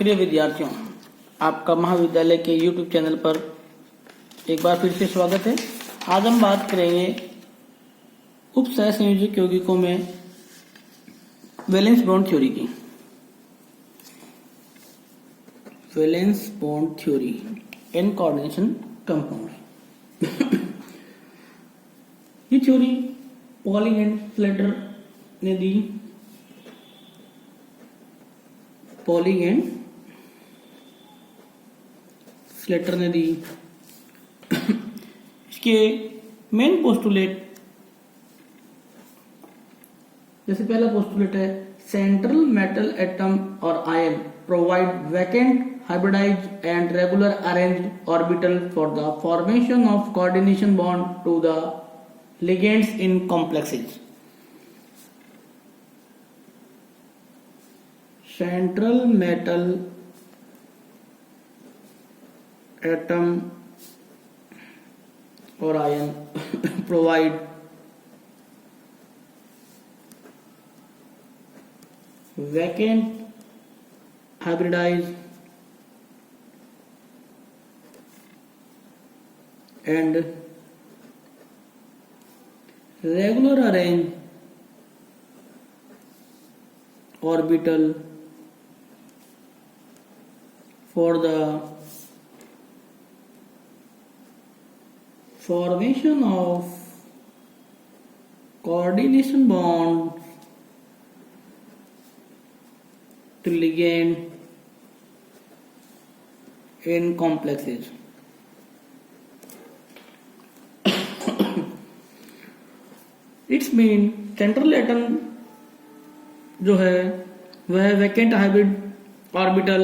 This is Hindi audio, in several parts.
प्रिय विद्यार्थियों, आपका महाविद्यालय के YouTube चैनल पर एक बार फिर से स्वागत है। आज हम बात करेंगे उपसह संयोजक यौगिकों में वैलेंस बॉन्ड थ्योरी की। Valence bond theory in coordination compound. ये थ्योरी पॉलिंग एंड स्लेटर ने दी। पॉलिंग एंड स्लेटर ने दी। इसके मेन पोस्टुलेट, जैसे पहला पोस्टुलेट है, सेंट्रल मेटल एटम और ion provide vacant hybridized and regular arranged orbital for the formation of coordination bond to the ligands in complexes. Central metal atom or ion provide vacant hybridized and regular arranged orbital for the formation of coordination bonds to ligand in complexes. It's mean central atom जो है वह वैकेंट हाइब्रिड ऑर्बिटल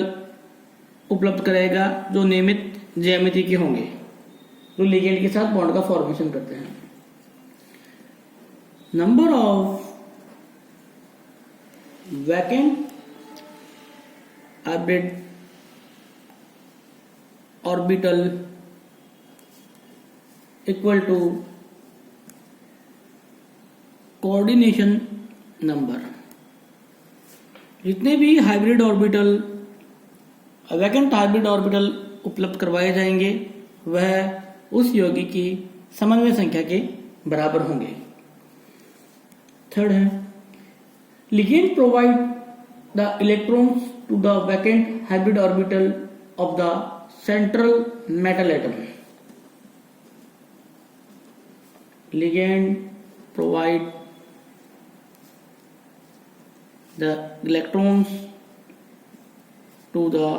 उपलब्ध करेगा जो नियमित ज्यामिति के होंगे, जो लिगेंड के साथ बॉन्ड का फॉर्मेशन करते हैं। Number of vacant hybrid orbital equal to coordination number. जितने भी hybrid orbital, vacant hybrid orbital उपलब्ध करवाए जाएंगे वह उस यौगिक की समन्वय संख्या के बराबर होंगे। थर्ड है, ligand provide the electrons to the vacant hybrid orbital of the central metal atom. Ligand provide the electrons to the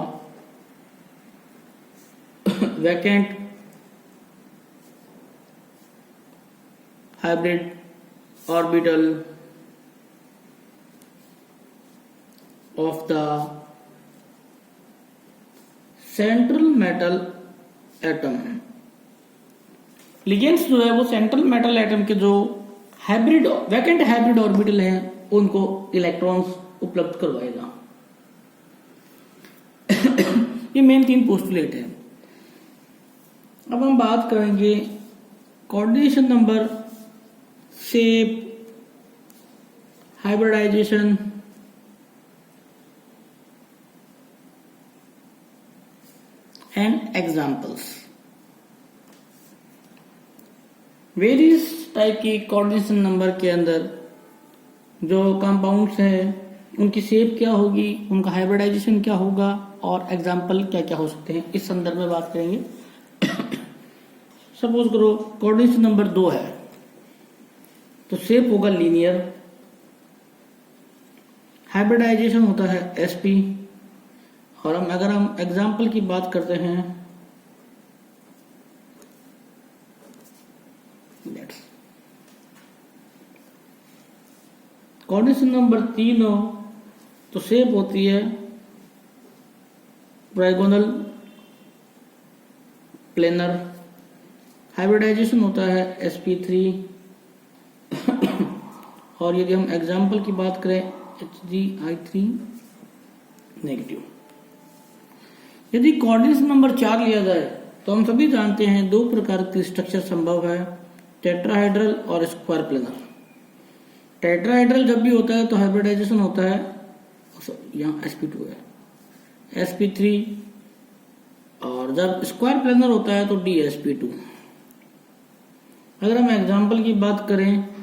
vacant hybrid orbital of the central metal atom। Ligands जो है वो सेंट्रल मेटल एटम के जो हाइब्रिड वैकेंट हाइब्रिड ऑर्बिटल हैं उनको इलेक्ट्रॉन्स उपलब्ध करवाएगा। ये मेन 3 पोस्टुलेट है। अब हम बात करेंगे coordination number, shape, hybridization and examples. Various type की कोऑर्डिनेशन नंबर के अंदर जो कंपाउंड्स हैं उनकी शेप क्या होगी, उनका हाइब्रिडाइजेशन क्या होगा और एग्जाम्पल क्या क्या हो सकते हैं, इस संदर्भ में बात करेंगे। सपोज करो कोऑर्डिनेशन नंबर 2 है तो शेप होगा लीनियर, हाइब्रिडाइजेशन होता है sp, और अगर हम एग्जाम्पल की बात करते हैं कोऑर्डिनेशन नंबर 3 हो तो शेप होती है ट्राइगोनल प्लेनर, हाइब्रिडाइजेशन होता है sp3, और यदि हम एग्जाम्पल की बात करें HgI3 नेगेटिव। यदि कोऑर्डिनेशन नंबर 4 लिया जाए तो हम सभी जानते हैं 2 प्रकार की स्ट्रक्चर संभव है, टेट्राहेड्रल और स्क्वायर प्लेनर। टेट्राहेड्रल जब भी होता है तो हाइब्रिडाइजेशन होता है, यहाँ sp2 है, sp3, और जब स्क्वायर प्लेनर होता है तो dsp2। अगर हम एग्जाम्पल की बात करें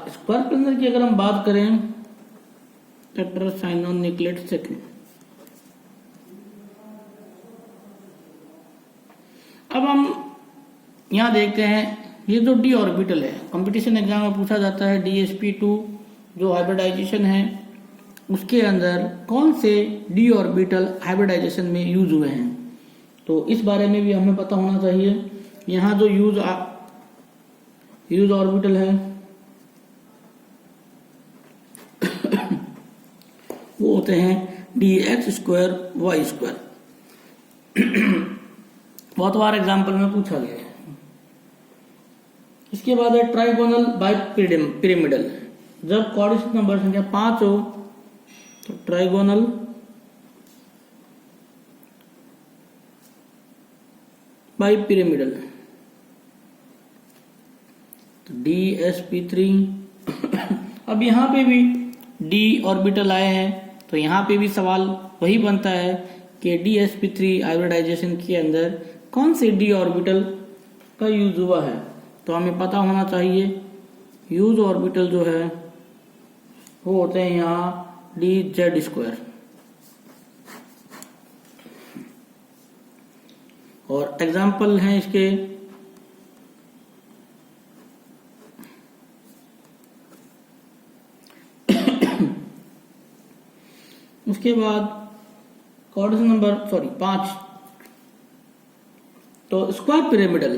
स्क्वायर प्लेनर की, अगर हम बात करें टेट्रासाइनोनिक्लेट सेकेंड। अब हम यहां देखते हैं, ये जो डी ऑर्बिटल है, कंपटीशन एग्जाम में पूछा जाता है, dsp2 जो हाइब्रिडाइजेशन है उसके अंदर कौन से डी ऑर्बिटल हाइब्रिडाइजेशन में यूज हुए हैं, तो इस बारे में भी हमें पता होना चाहिए। यहाँ जो यूज ऑर्बिटल है वो होते हैं dx² y²। बहुत बार एग्जाम्पल में पूछा गया है। इसके बाद है ट्राइगोनल बाइपिरामिडल। जब कोऑर्डिनेट नंबर संख्या 5 हो तो ट्राइगोनल बाइपिरामिडल, तो dsp3। अब यहाँ पे भी d ऑर्बिटल आए हैं तो यहाँ पे भी सवाल वही बनता है कि dsp3 हाइब्रिडाइजेशन के अंदर कौन से डी ऑर्बिटल का यूज हुआ है, तो हमें पता होना चाहिए यूज ऑर्बिटल जो है वो होते हैं यहाँ dz²। और एग्जाम्पल हैं इसके उसके बाद कोऑर्डिनेट नंबर 5 तो स्क्वायर पिरामिडल।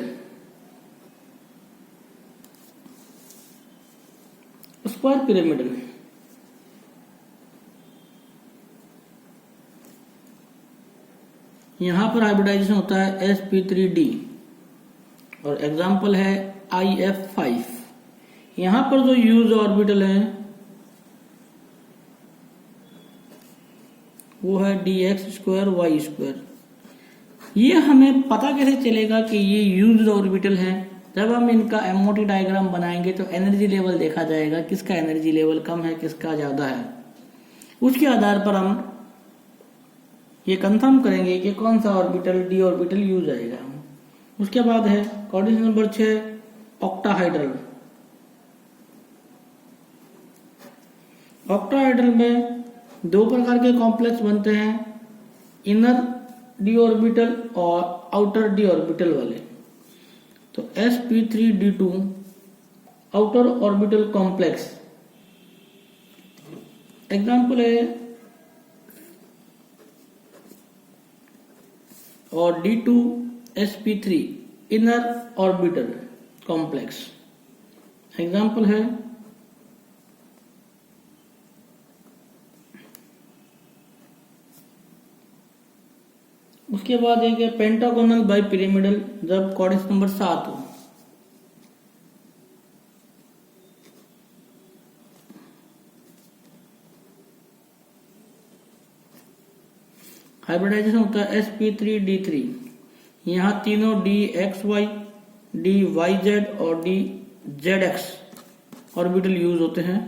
स्क्वायर पिरामिडल यहां पर हाइब्रिडाइजेशन होता है sp3d, और एग्जाम्पल है if5। यहां पर जो यूज ऑर्बिटल है वो है dx² y²। ये हमें पता कैसे चलेगा कि ये यूज्ड ऑर्बिटल है? जब हम इनका MOT डायग्राम बनाएंगे तो एनर्जी लेवल देखा जाएगा, किसका एनर्जी लेवल कम है किसका ज्यादा है। उसके आधार पर हम ये कंफर्म करेंगे कि कौन सा ऑर्बिटल डी ऑर्बिटल यूज आएगा। उसके बाद है कोऑर्डिनेट नंबर 6 ऑक्टाहाइड्रल। ऑक्टाहाइड्रल में दो प्रकार के कॉम्प्लेक्स बनते हैं, इनर डी ऑर्बिटल और आउटर डी ऑर्बिटल वाले। तो sp3d2 outer orbital complex, example है, और d2sp3 inner orbital complex, example है उसके बाद एक है पेंटागोनल बाइपिरामिडल। जब कोऑर्डिनेट नंबर 7 हो, हाइब्रिडाइजेशन होता है sp3d3। यहाँ तीनों dxy, dyz और dzx ऑर्बिटल यूज होते हैं।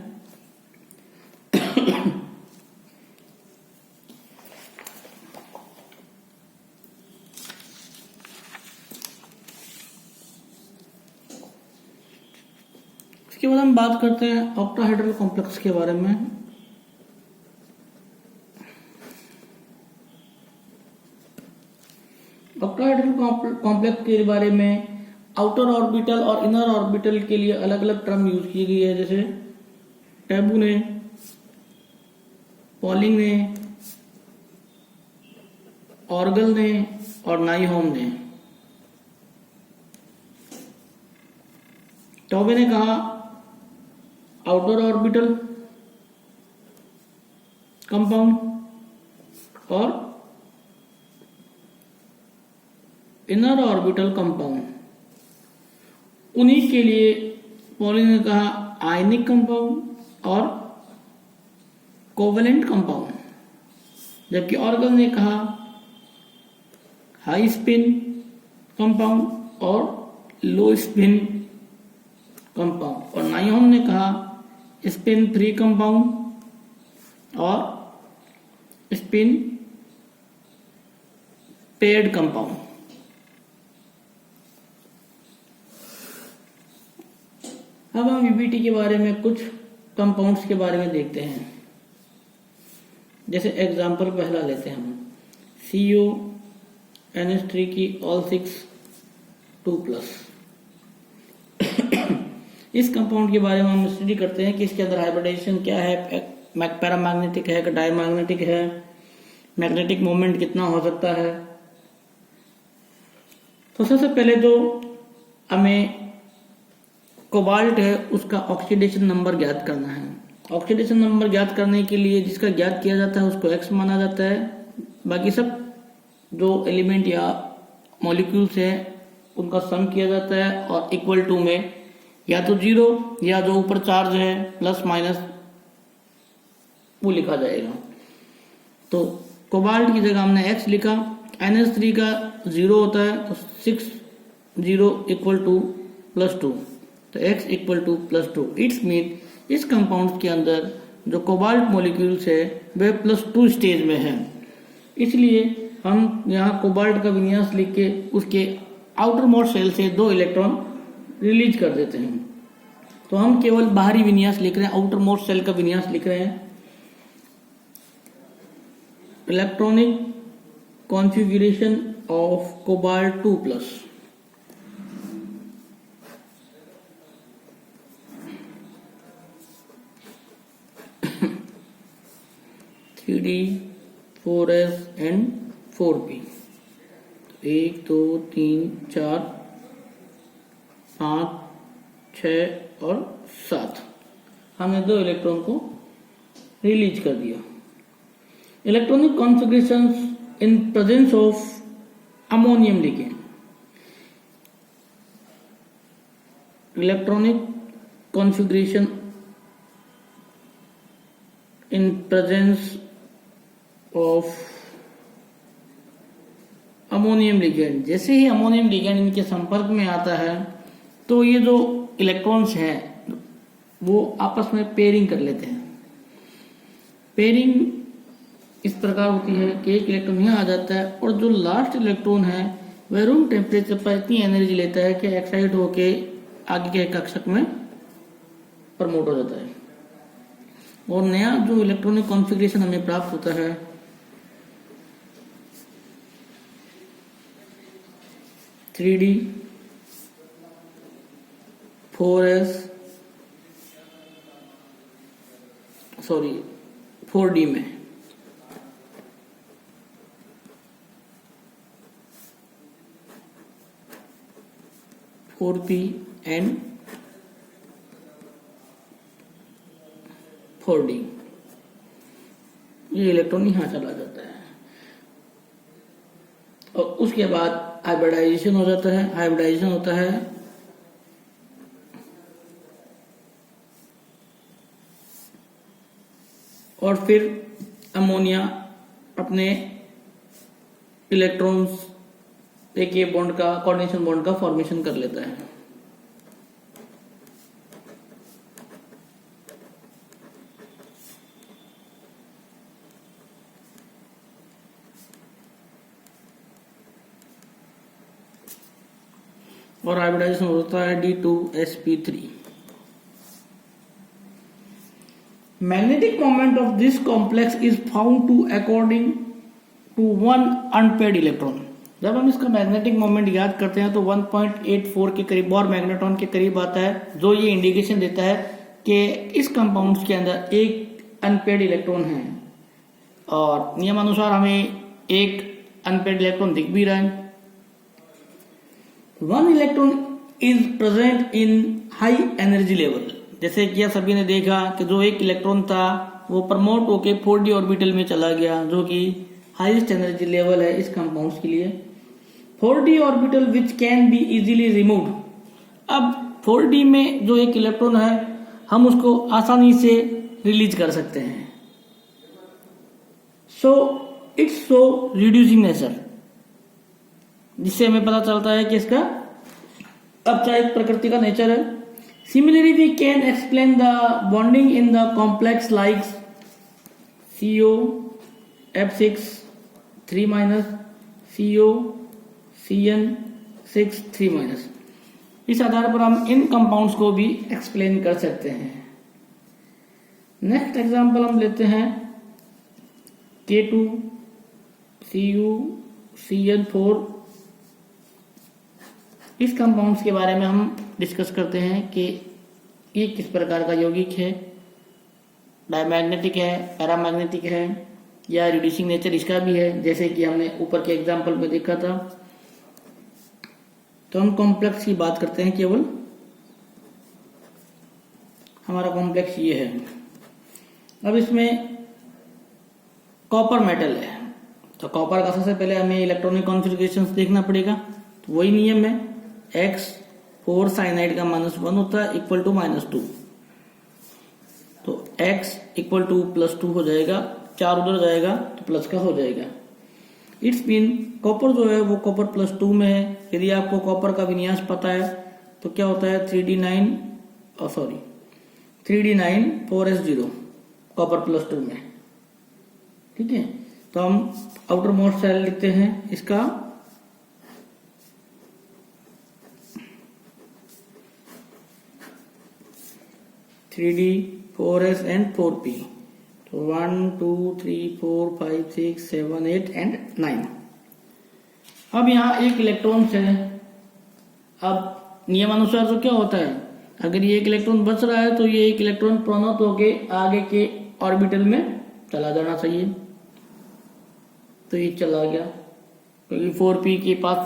इसके बाद हम बात करते हैं ऑक्टाहाइड्रल कॉम्प्लेक्स के बारे में। ऑक्टाहाइड्रल कॉम्प्लेक्स के बारे में आउटर ऑर्बिटल और इनर ऑर्बिटल के लिए अलग अलग टर्म यूज की गई है, जैसे टैबू ने, पॉलिंग ने, ऑर्गल ने और नाइहोम ने। टॉबे ने कहा आउटर ऑर्बिटल कंपाउंड और इनर ऑर्बिटल कंपाउंड। उन्हीं के लिए पॉलिन ने कहा आयनिक कंपाउंड और कोवेलेंट कंपाउंड, जबकि ऑर्गल ने कहा हाई स्पिन कंपाउंड और लो स्पिन कंपाउंड, और नाइऑन ने कहा स्पिन फ्री कंपाउंड और स्पिन पेयर्ड कंपाउंड। अब हम वीबीटी के बारे में कुछ कंपाउंड्स के बारे में देखते हैं। जैसे एग्जांपल पहला लेते हैं हम CuNH3 की ऑल 6 2+। इस कंपाउंड के बारे में हम स्टडी करते हैं कि इसके अंदर हाइब्रिडाइजेशन क्या है, पैरामैग्नेटिक है कि डायमैग्नेटिक है, मैग्नेटिक मोमेंट कितना हो सकता है। तो सबसे पहले जो हमें कोबाल्ट है उसका ऑक्सीडेशन नंबर ज्ञात करना है। ऑक्सीडेशन नंबर ज्ञात करने के लिए जिसका ज्ञात किया जाता है उसको X माना जाता है। बाकी सब जो एलिमेंट या मॉलिक्यूल्स है उनका सम किया जाता है और इक्वल टू में या तो 0 या जो ऊपर चार्ज है प्लस माइनस वो लिखा जाएगा। तो कोबाल्ट की जगह हमने X लिखा। NH3 का 0 होता है तो 6 0 इक्वल टू +2, तो X equal to +2। Its mean इस कंपाउंड के अंदर जो कोबाल्ट मॉलिक्यूल्स है वह +2 स्टेज में है। इसलिए हम यहाँ कोबाल्ट का विन्यास लिख के उसके आउटर मोस्ट शेल से 2 इलेक्ट्रॉन रिलीज कर देते हैं। तो हम केवल बाहरी विन्यास लिख रहे हैं, आउटर मोस्ट शेल का विन्यास लिख रहे हैं। Electronic configuration of cobalt 2+। CD 4S and 4P, 1 2 3 4 5 6 और 7 हमने 2 इलेक्ट्रॉन को रिलीज कर दिया। Electronic configurations in presence of ammonium ligand. Electronic configuration in presence of ammonium ligand. जैसे ही अमोनियम लिगेंड इनके संपर्क में आता है तो ये जो इलेक्ट्रॉन्स हैं वो आपस में पेयरिंग कर लेते हैं। पेयरिंग इस प्रकार होती है कि एक इलेक्ट्रॉन यहाँ आ जाता है और जो लास्ट इलेक्ट्रॉन है वह रूम टेम्परेचर पर इतनी एनर्जी लेता है कि एक्साइट होके आगे के कक्षक में प्रमोट हो जाता है और नया जो इलेक्ट्रॉनिक कॉन्फ़िगरेशन हमें प्राप्त होता है (3D 4D में (4P and 4D) ये इलेक्ट्रॉन यहाँ चला जाता है और उसके बाद हाइब्रिडाइजेशन हो जाता है। हाइब्रिडाइजेशन होता है और फिर अमोनिया अपने इलेक्ट्रॉन्स एक ये बॉन्ड का कोऑर्डिनेशन बॉन्ड का फॉर्मेशन कर लेता है। और हाइब्रिडाइजेशन होता है D2sp3। Magnetic moment of this complex is found to according to 1 unpaired electron. जब हम इसका मैग्नेटिक मोमेंट याद करते हैं तो 1.84 के करीब और मैग्नेट्रॉन के करीब आता है, जो ये इंडिकेशन देता है कि इस कंपाउंड के अंदर एक अनपेयर्ड इलेक्ट्रॉन है और नियमानुसार हमें एक अनपेयर्ड इलेक्ट्रॉन दिख भी रहा है। 1 electron is present in high energy level. जैसे कि आप सभी ने देखा कि जो एक इलेक्ट्रॉन था वो प्रमोट होके 4D ऑर्बिटल में चला गया, जो कि हाईएस्ट एनर्जी लेवल है इस कंपाउंड्स के लिए। 4D orbital which can be easily removed. अब 4D में जो एक इलेक्ट्रॉन है हम उसको आसानी से रिलीज कर सकते हैं। So it's so reducing nature, जिससे हमें पता चलता है कि इसका अपचायित प्रकृति का नेचर है। Similarly, we can explain the bonding in the complex like CO F6 3 minus CO CN 6 3 minus. इस आधार पर हम इन कंपाउंड्स को भी एक्सप्लेन कर सकते हैं। नेक्स्ट एग्जांपल हम लेते हैं K2 Cu CN4। इस कंपाउंड्स के बारे में हम डिस्कस करते हैं कि ये किस प्रकार का यौगिक है, डायमैग्नेटिक है, पैरामैग्नेटिक है या रिड्यूसिंग नेचर इसका भी है, जैसे कि हमने ऊपर के एग्जांपल में देखा था। तो हम कॉम्प्लेक्स की बात करते हैं केवल। हमारा कॉम्प्लेक्स ये है। अब इसमें कॉपर मेटल है, तो कॉपर का सबसे पहले हमें इलेक्ट्रॉनिक कॉन्फ़िगरेशंस देखना पड़ेगा। तो वही नियम है, X4 साइनाइड का -1 होता है इक्वल टू -2, तो X इक्वल टू +2 हो जाएगा, 4 उधर जाएगा तो प्लस का हो जाएगा। इट्स मीन कॉपर जो है वो कॉपर +2 में है। यदि आपको कॉपर का विन्यास पता है तो क्या होता है 3D9 4s0 कॉपर +2 में, ठीक है। तो हम आउटर मोस्ट सेल लिखते हैं इसका (3D 4s and 4p). तो 1 2 3 4 5 6 7 8 एंड 9। अब यहाँ एक इलेक्ट्रॉन है। अब नियमानुसार तो क्या होता है, अगर ये एक इलेक्ट्रॉन बच रहा है तो ये एक इलेक्ट्रॉन प्रोन्नत होके आगे के ऑर्बिटल में चला जाना चाहिए। तो ये चला गया, क्योंकि 4p के पास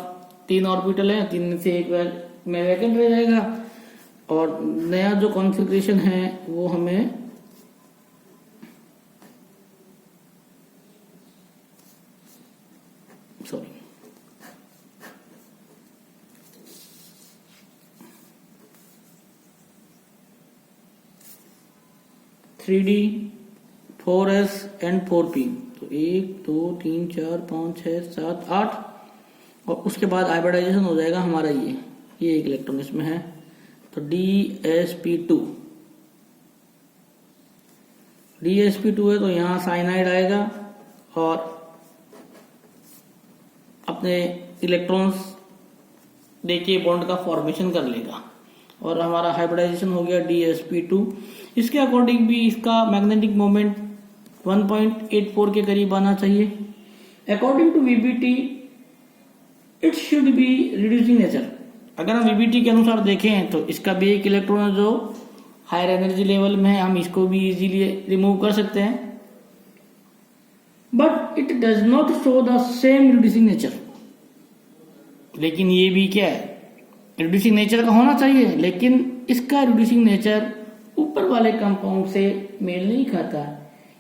3 ऑर्बिटल है, 3 में से एक में वैकेंट रह जाएगा और नया जो कॉन्फ़िगरेशन है वो हमें sorry 3D 4s and 4p। तो 1 2 3 4 5 6 7 8 और उसके बाद हाइब्रिडाइजेशन हो जाएगा हमारा ये एक इलेक्ट्रॉन इसमें है, तो DsP2 है। तो यहाँ साइनाइड आएगा और अपने इलेक्ट्रॉन्स देखिए बॉन्ड का फॉर्मेशन कर लेगा और हमारा हाइब्रिडाइजेशन हो गया DsP2। इसके अकॉर्डिंग भी इसका मैग्नेटिक मोमेंट 1.84 के करीब आना चाहिए। According to VBT it should be reducing nature. अगर हम VBT के अनुसार देखें तो इसका भी एक इलेक्ट्रॉन है जो हायर एनर्जी लेवल में है, हम इसको भी इजीली रिमूव कर सकते हैं, but it does not show the same reducing nature. लेकिन ये भी क्या है, रिड्यूसिंग नेचर का होना चाहिए, लेकिन इसका रिड्यूसिंग नेचर ऊपर वाले कंपाउंड से मेल नहीं खाता।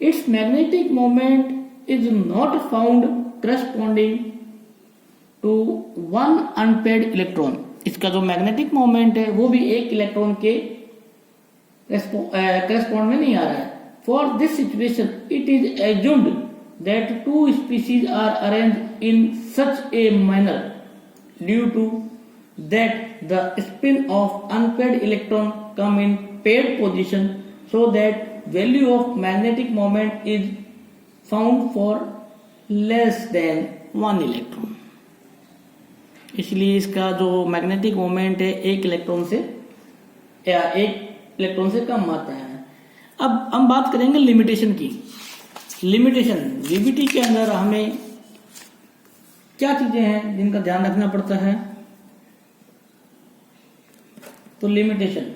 Its magnetic moment is not found corresponding to 1 unpaired electron. इसका जो मैग्नेटिक मोमेंट है वो भी एक इलेक्ट्रॉन के करस्पॉन्ड में नहीं आ रहा है। For this situation it is assumed that 2 species are arranged in such a manner due to that the spin of unpaired electron come in paired position, so that value of magnetic moment is found for less than 1 electron। इसलिए इसका जो मैग्नेटिक मोमेंट है एक इलेक्ट्रॉन से कम आता है। अब हम बात करेंगे लिमिटेशन की। लिमिटेशन VBT के अंदर हमें क्या चीजें हैं जिनका ध्यान रखना पड़ता है। तो लिमिटेशन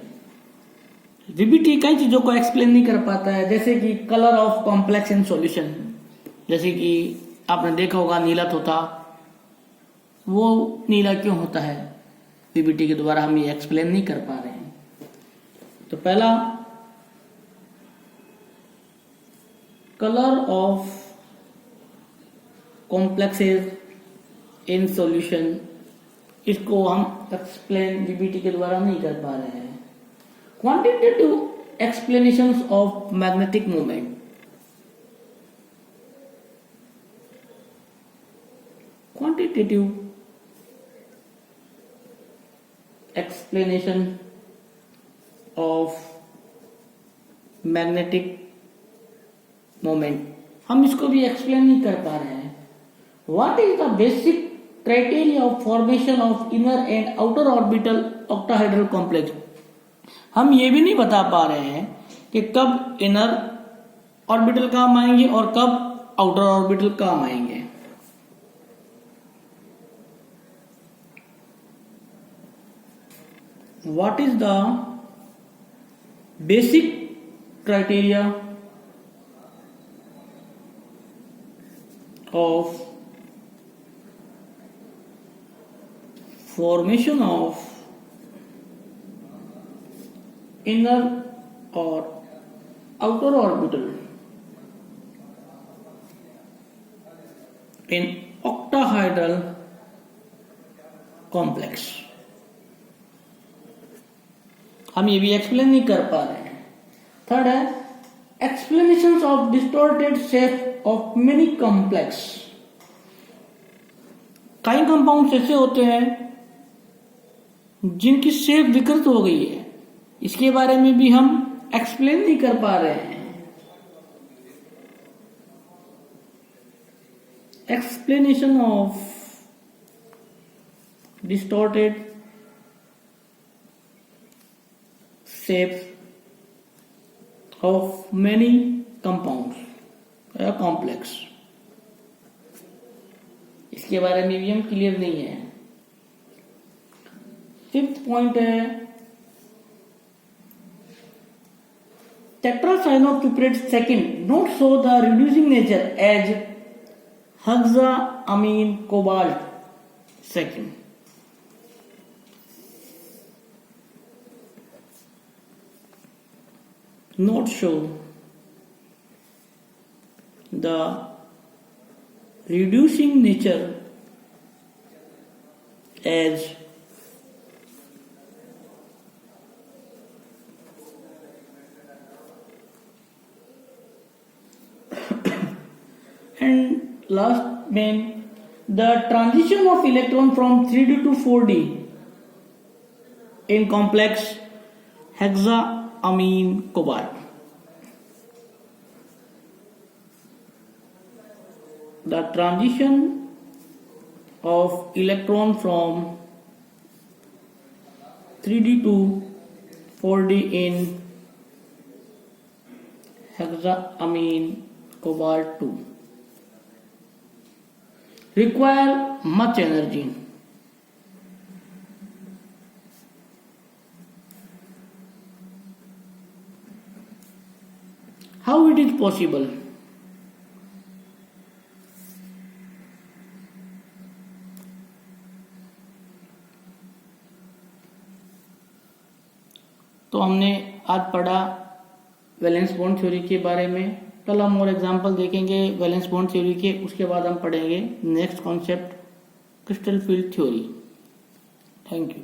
VBT कई चीजों को एक्सप्लेन नहीं कर पाता है, जैसे कि colour of complex in solution. जैसे कि आपने देखा होगा नीला तोता, वो नीला क्यों होता है, VBT के द्वारा हम ये एक्सप्लेन नहीं कर पा रहे हैं। तो पहला colour of complexes in solution, इसको हम एक्सप्लेन VBT के द्वारा नहीं कर पा रहे हैं। Quantitative explanations of magnetic moment. Quantitative explanation of magnetic moment. हम इसको भी एक्सप्लेन नहीं कर पा रहे हैं। What is the basic criteria of formation of inner and outer orbital octahedral complex. हम ये भी नहीं बता पा रहे हैं कि कब इनर ऑर्बिटल काम आएंगे और कब आउटर ऑर्बिटल काम आएंगे। What is the basic criteria of formation of inner or outer orbital in octahedral complex। हम ये भी एक्सप्लेन नहीं कर पा रहे हैं। थर्ड है explanations of distorted shape of many complex। कई कंपाउंड्स ऐसे होते हैं जिनकी शेप विकृत हो गई है, इसके बारे में भी हम एक्सप्लेन नहीं कर पा रहे हैं। Explanation of distorted shapes of many compounds या complex, इसके बारे में भी हम क्लियर नहीं है। फिफ्थ पॉइंट है tetracyanocuprate second not show the reducing nature as hexaamine cobalt second। not show the reducing nature as and last main the transition of electron from 3D to 4D in complex hexaamine cobalt। The transition of electron from 3D to 4D in hexaamine cobalt 2 require much energy। How it is possible? तो हमने आज पढ़ा वैलेंस बॉन्ड थ्योरी के बारे में। कल हम और एग्जांपल देखेंगे वैलेंस बॉन्ड थ्योरी के, उसके बाद हम पढ़ेंगे next concept crystal field theory. Thank you.